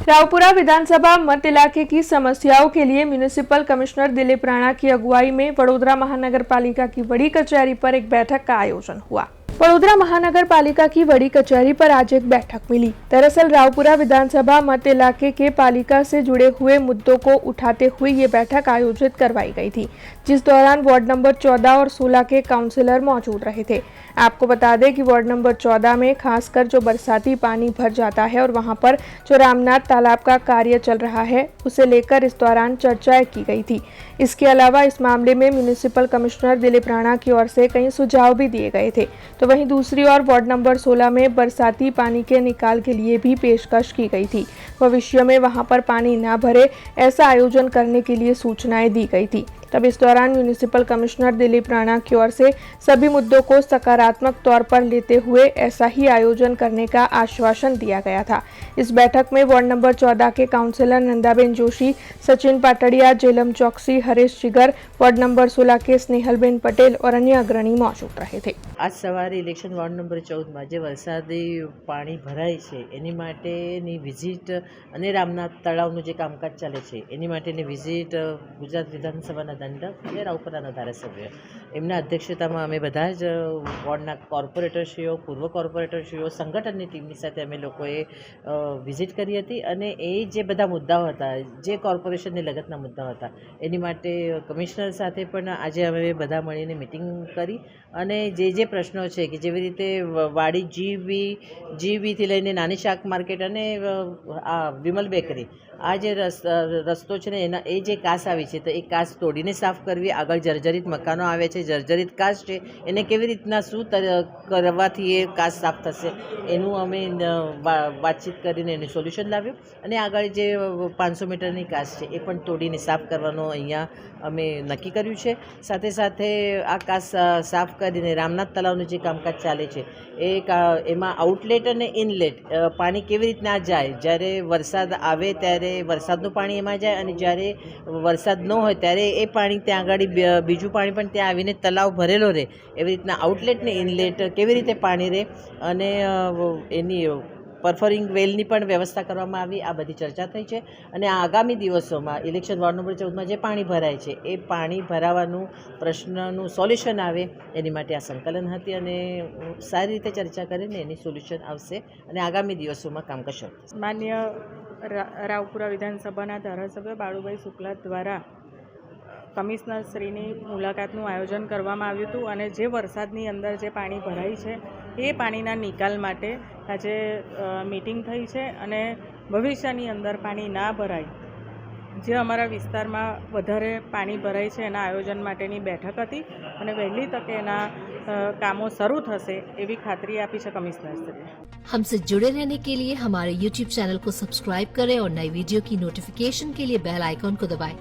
रावपुरा विधानसभा मत इलाके की समस्याओं के लिए म्युनिसिपल कमिश्नर दिलीप राणा की अगुवाई में वडोदरा महानगर पालिका की बड़ी कचहरी पर एक बैठक का आयोजन हुआ। वडोदरा महानगर पालिका की बड़ी कचहरी पर आज एक बैठक मिली। दरअसल रावपुरा विधानसभा मत इलाके के पालिका से जुड़े हुए मुद्दों को उठाते हुए ये बैठक आयोजित करवाई गई थी, जिस दौरान वार्ड नंबर 14 और 16 के काउंसिलर मौजूद रहे थे। आपको बता दें कि वार्ड नंबर 14 में खासकर जो बरसाती पानी भर जाता है और वहां पर जो रामनाथ तालाब का कार्य चल रहा है, उसे लेकर इस दौरान चर्चाएं की गई थी। इसके अलावा इस मामले में म्युनिसिपल कमिश्नर दिलीप राणा की ओर से कई सुझाव भी दिए गए थे। तो वहीं दूसरी ओर वार्ड नंबर 16 में बरसाती पानी के निकाल के लिए भी पेशकश की गई थी। भविष्य में वहां पर पानी न भरे ऐसा आयोजन करने के लिए सूचनाएं दी गई थी। तब इस दौरान म्युनिसिपल कमिश्नर दिलीप राणा की ओर से सभी मुद्दों को सकारात्मक तौर पर लेते हुए ऐसा ही आयोजन करने का आश्वासन दिया गया था। इस बैठक में वार्ड नंबर 14 के काउंसिलर नंदाबेन जोशी, सचिन पाटड़िया, जेलम चौकसी, हरीश जिगर, वार्ड नंबर 16 के स्नेहलबेन पटेल और अन्य अग्रणी मौजूद रहे थे। आज सवारे इलेक्शन वॉर्ड नंबर 14 में जो वरसादी पानी भराय छे एनी माटेनी विजिट અને રામનાથ તળાવનું જે કામકાજ ચાલે છે એની માટેની વિઝિટ ગુજરાત વિધાનસભાના દંડક અને રાવપુરાના ધારાસભ્ય એમના અધ્યક્ષતામાં અમે બધા જ વોર્ડના કોર્પોરેટરશ્રીઓ, પૂર્વ કોર્પોરેટરશ્રીઓ, સંગઠનની ટીમની સાથે અમે લોકોએ વિઝિટ કરી હતી અને એ જે બધા મુદ્દાઓ હતા, જે કોર્પોરેશનને લગતના મુદ્દાઓ હતા એની માટે કમિશનર સાથે પણ આજે અમે બધા મળીને મિટિંગ કરી અને જે પ્રશ્નો છે કે જેવી રીતે વાડી જીવીથી લઈને નાની શાક માર્કેટ અને આ વિમલ બેકરી આ જે રસ્તો છે ને એના એ જે કાસ આવી છે તો એ કાસ તોડીને સાફ કરવી, આગળ જર્જરિત મકાનો આવે છે, જર્જરિત કાસ છે એને કેવી રીતના શું કરવાથી એ કાસ સાફ થશે એનું અમે વાતચીત કરીને એનું સોલ્યુશન લાવ્યું અને આગળ જે 500 મીટરની કાસ છે એ પણ તોડીને સાફ કરવાનો અહીંયા અમે નક્કી કર્યું છે। સાથે સાથે આ કાસ સાફ કરીને રામનાથ તળાવનું જે કામકાજ ચાલે છે એમાં આઉટલેટ અને ઇનલેટ પાણી કેવી રીતના જાય, જ્યારે વરસાદ આવે ત્યારે વરસાદનું પાણી એમાં જાય અને જ્યારે વરસાદ ન હોય ત્યારે એ પાણી ત્યાં આગળ બીજું પાણી પણ ત્યાં આવીને તળાવ ભરેલો રહે એવી રીતના આઉટલેટ ને ઇનલેટ કેવી રીતે પાણી રહે અને એની પરફોરિંગ વેલની પણ વ્યવસ્થા કરવામાં આવી। આ બધી ચર્ચા થઈ છે અને આગામી દિવસોમાં ઇલેક્શન વોર્ડ નંબર 14માં જે પાણી ભરાય છે એ પાણી ભરાવાનું પ્રશ્નનું સોલ્યુશન આવે એની માટે આ સંકલન હતી અને સારી રીતે ચર્ચા કરીને એની સોલ્યુશન આવશે અને આગામી દિવસોમાં કામકાજ શરૂ થશે। માન્ય રાવપુરા વિધાનસભાના ધારાસભ્ય બાળુભાઈ શુક્લા દ્વારા કમિશનરશ્રીની મુલાકાતનું આયોજન કરવામાં આવ્યું હતું અને જે વરસાદની અંદર જે પાણી ભરાય છે એ પાણીના નિકાલ માટે આજે મીટિંગ થઈ છે અને ભવિષ્યની અંદર પાણી ના ભરાય, જે અમારા વિસ્તારમાં વધારે પાણી ભરાય છે એના આયોજન માટેની બેઠક હતી અને વહેલી તકે એના કામો શરૂ થશે એવી ખાતરી આપી છે કમિશનરશ્રીએ। हमसे जुड़े रहने के लिए हमारे YouTube चैनल को सब्सक्राइब करें और नई वीडियो की नोटिफिकेशन के लिए बेल आइकॉन को दबाएं।